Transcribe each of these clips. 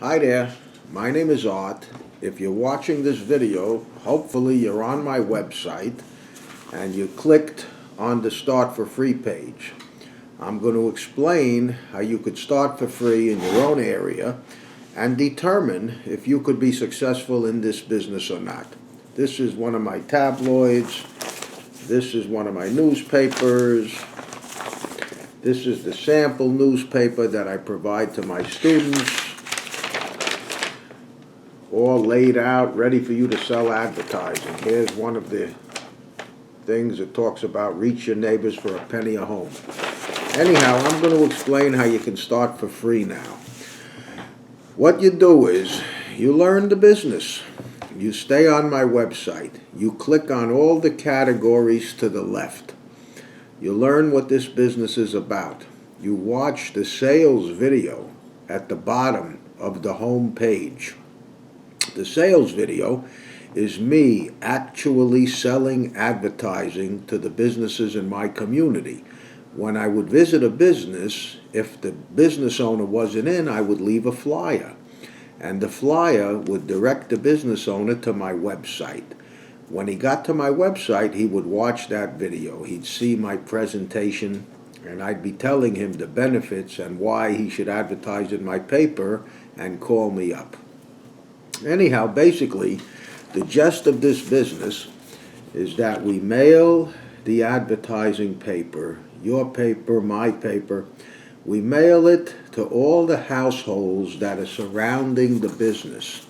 Hi there, my name is Art. If you're watching this video, hopefully you're on my website and you clicked on the Start for Free page. I'm going to explain how you could start for free in your own area and determine if you could be successful in this business or not. This is one of my tabloids. This is one of my newspapers. This is the sample newspaper that I provide to my students, all laid out, ready for you to sell advertising. Here's one of the things that talks about reach your neighbors for a penny a home. Anyhow, I'm going to explain how you can start for free now. What you do is, you learn the business. You stay on my website. You click on all the categories to the left. You learn what this business is about. You watch the sales video at the bottom of the home page. The sales video is me actually selling advertising to the businesses in my community. When I would visit a business, if the business owner wasn't in, I would leave a flyer. And the flyer would direct the business owner to my website. When he got to my website, he would watch that video. He'd see my presentation, and I'd be telling him the benefits and why he should advertise in my paper and call me up. Anyhow, basically, the gist of this business is that we mail the advertising paper, your paper, my paper. We mail it to all the households that are surrounding the business.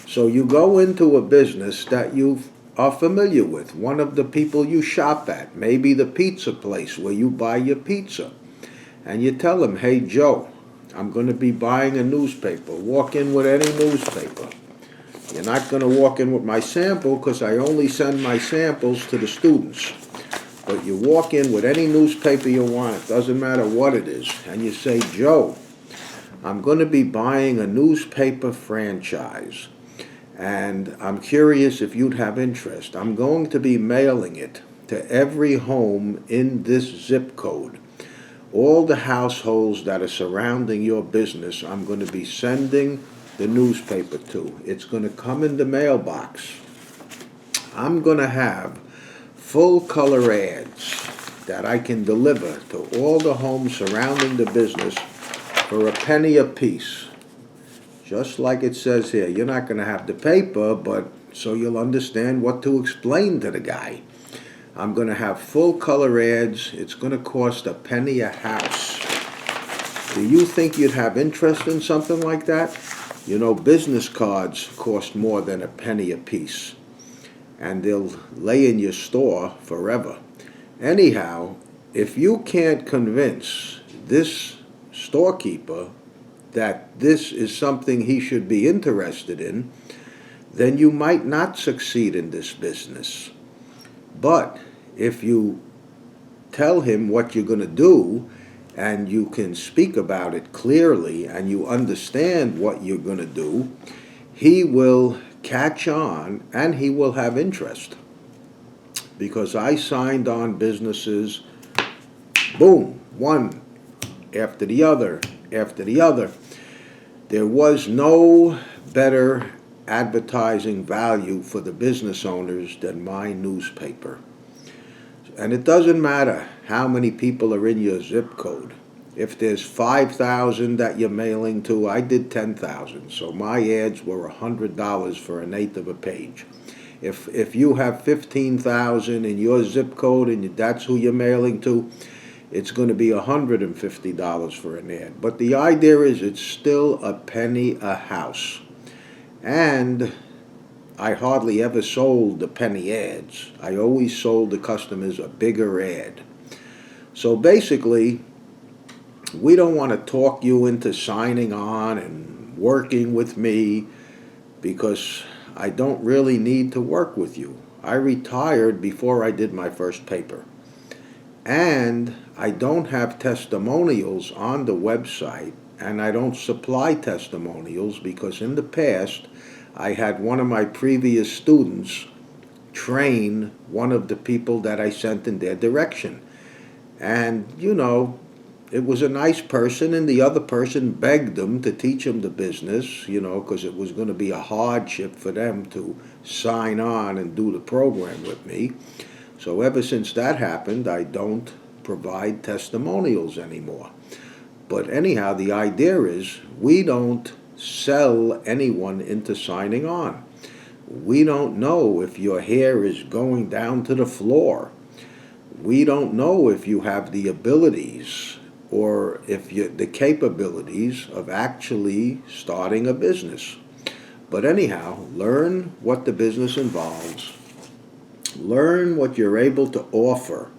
So you go into a business that you are familiar with, one of the people you shop at, maybe the pizza place where you buy your pizza, and you tell them, hey Joe, I'm going to be buying a newspaper. Walk in with any newspaper. You're not going to walk in with my sample because I only send my samples to the students. But you walk in with any newspaper you want, it doesn't matter what it is, and you say, Joe, I'm going to be buying a newspaper franchise, and I'm curious if you'd have interest. I'm going to be mailing it to every home in this zip code. All the households that are surrounding your business, I'm going to be sending the newspaper to. It's going to come in the mailbox. I'm going to have full color ads that I can deliver to all the homes surrounding the business for a penny a piece. Just like it says here, you're not going to have the paper, but so you'll understand what to explain to the guy. I'm going to have full color ads. It's going to cost a penny a house. Do you think you'd have interest in something like that? You know, business cards cost more than a penny a piece, and they'll lay in your store forever. Anyhow, if you can't convince this storekeeper that this is something he should be interested in, then you might not succeed in this business. But if you tell him what you're going to do, and you can speak about it clearly, and you understand what you're going to do, he will catch on and he will have interest. Because I signed on businesses, boom, one after the other, after the other. There was no better advertising value for the business owners than my newspaper. And it doesn't matter how many people are in your zip code. If there's 5,000 that you're mailing to, I did 10,000. So my ads were $100 for an eighth of a page. If you have 15,000 in your zip code and that's who you're mailing to, it's going to be $150 for an ad. But the idea is it's still a penny a house. And I hardly ever sold the penny ads. I always sold the customers a bigger ad. So basically, we don't want to talk you into signing on and working with me because I don't really need to work with you. I retired before I did my first paper. And I don't have testimonials on the website, and I don't supply testimonials because in the past, I had one of my previous students train one of the people that I sent in their direction. And, you know, it was a nice person, and the other person begged them to teach him the business, because it was going to be a hardship for them to sign on and do the program with me. So ever since that happened, I don't provide testimonials anymore. But anyhow, the idea is we don't sell anyone into signing on. We don't know if your hair is going down to the floor. We don't know if you have the abilities or if the capabilities of actually starting a business. But anyhow, learn what the business involves. Learn what you're able to offer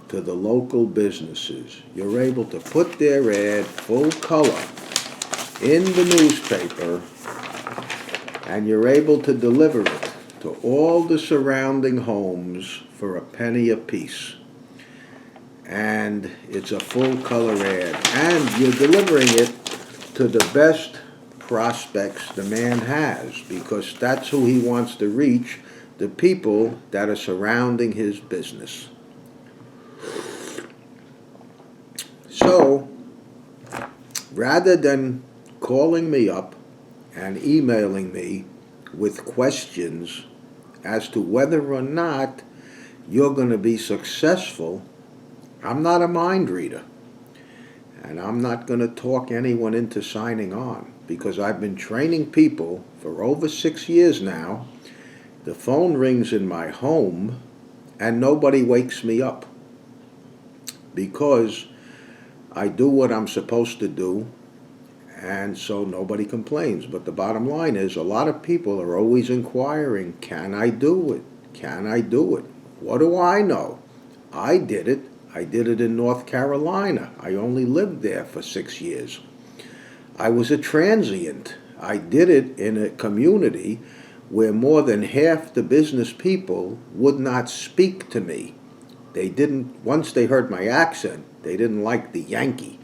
to the local businesses. You're able to put their ad full color in the newspaper, and you're able to deliver it to all the surrounding homes for a penny apiece. And it's a full color ad, and you're delivering it to the best prospects the man has, because that's who he wants to reach, the people that are surrounding his business. So, rather than calling me up and emailing me with questions as to whether or not you're going to be successful, I'm not a mind reader. And I'm not going to talk anyone into signing on, because I've been training people for over 6 years now. The phone rings in my home and nobody wakes me up, because I do what I'm supposed to do, and so nobody complains. But the bottom line is, a lot of people are always inquiring, can I do it? Can I do it? What do I know? I did it. I did it in North Carolina. I only lived there for 6 years. I was a transient. I did it in a community where more than half the business people would not speak to me. They didn't, once they heard my accent, they didn't like the Yankee.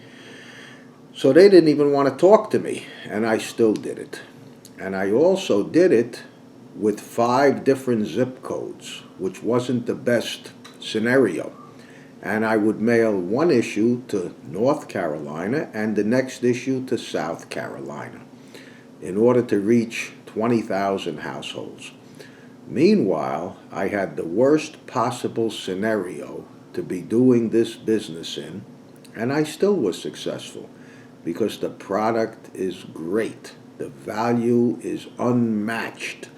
So they didn't even want to talk to me, and I still did it. And I also did it with 5 different zip codes, which wasn't the best scenario. And I would mail one issue to North Carolina and the next issue to South Carolina in order to reach 20,000 households. Meanwhile, I had the worst possible scenario to be doing this business in, and I still was successful, because the product is great. The value is unmatched.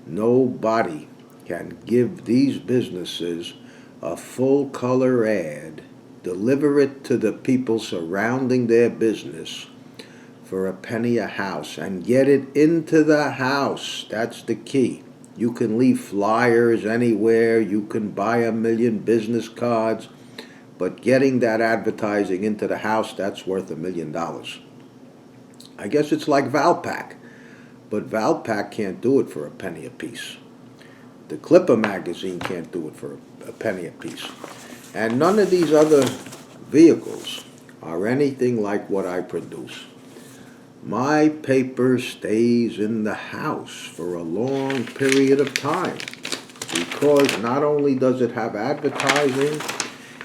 Nobody can give these businesses a full color ad, deliver it to the people surrounding their business for a penny a house, and get it into the house. That's the key. You can leave flyers anywhere, you can buy 1,000,000 business cards, but getting that advertising into the house, that's worth $1 million. I guess it's like Valpak, but Valpak can't do it for a penny apiece. The Clipper magazine can't do it for a penny apiece. And none of these other vehicles are anything like what I produce. My paper stays in the house for a long period of time, because not only does it have advertising,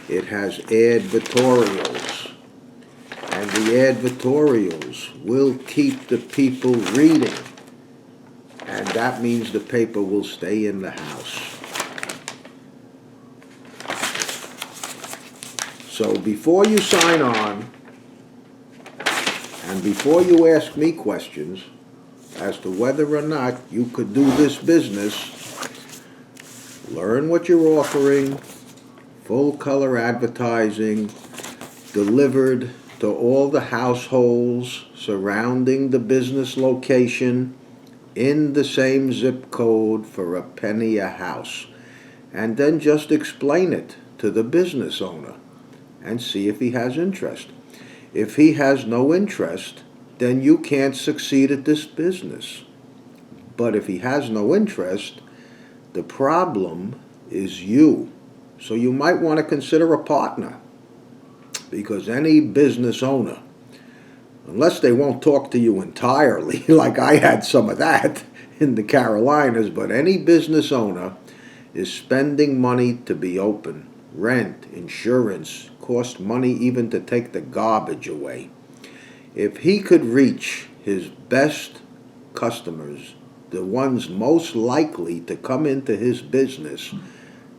it has advertorials. And the advertorials will keep the people reading. And that means the paper will stay in the house. So before you sign on, and before you ask me questions as to whether or not you could do this business, learn what you're offering, full color advertising, delivered to all the households surrounding the business location, in the same zip code for a penny a house. And then just explain it to the business owner and see if he has interest. If he has no interest, then you can't succeed at this business. But if he has no interest, the problem is you. So you might want to consider a partner, because any business owner, unless they won't talk to you entirely, like I had some of that in the Carolinas, but any business owner is spending money to be open. rent, insurance, cost money even to take the garbage away. If he could reach his best customers, the ones most likely to come into his business,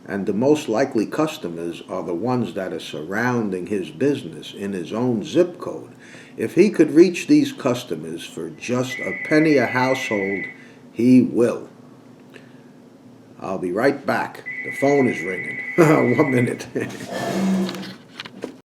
and the most likely customers are the ones that are surrounding his business in his own zip code. If he could reach these customers for just a penny a household, he will. I'll be right back. The phone is ringing. 1 minute.